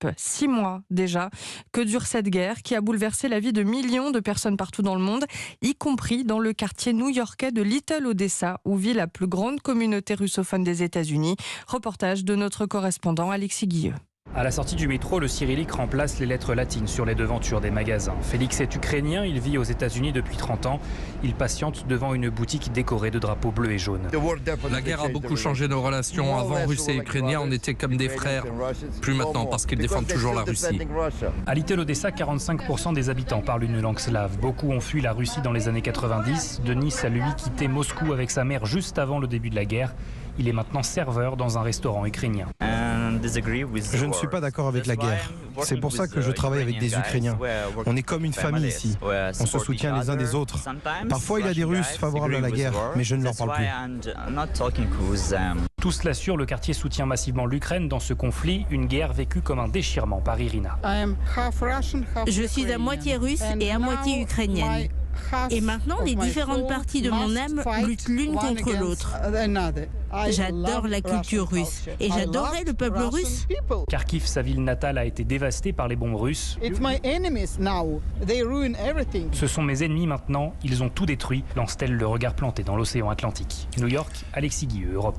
frappe. 6 mois déjà que dure cette guerre qui a bouleversé la vie de millions de personnes partout dans le monde, y compris dans le quartier new-yorkais de Little Odessa, où vit la plus grande communauté russophone des États-Unis. Reportage de notre correspondant Alexis Guilleux. À la sortie du métro, le cyrillique remplace les lettres latines sur les devantures des magasins. Félix est ukrainien, il vit aux États-Unis depuis 30 ans. Il patiente devant une boutique décorée de drapeaux bleus et jaunes. La guerre a beaucoup changé nos relations. Avant, Russes et Ukrainiens, on était comme des frères. Plus maintenant, parce qu'ils défendent toujours la Russie. À Little Odessa, 45% des habitants parlent une langue slave. Beaucoup ont fui la Russie dans les années 90. Denis a lui quitté Moscou avec sa mère juste avant le début de la guerre. Il est maintenant serveur dans un restaurant ukrainien. Je ne suis pas d'accord avec la guerre. C'est pour ça que je travaille avec des Ukrainiens. On est comme une famille ici. On se soutient les uns des autres. Parfois, il y a des Russes favorables à la guerre, mais je ne leur parle plus. Tout cela sûr, le quartier soutient massivement l'Ukraine dans ce conflit, une guerre vécue comme un déchirement par Irina. Je suis à moitié russe et à moitié ukrainienne. Et maintenant, les différentes parties de mon âme luttent l'une contre l'autre. J'adore la culture russe et j'adorais le peuple russe. Kharkiv, sa ville natale, a été dévastée par les bombes russes. Ce sont mes ennemis maintenant, ils ont tout détruit, lance-t-elle le regard planté dans l'océan Atlantique. New York, Alexis Guilleux, Europe 1.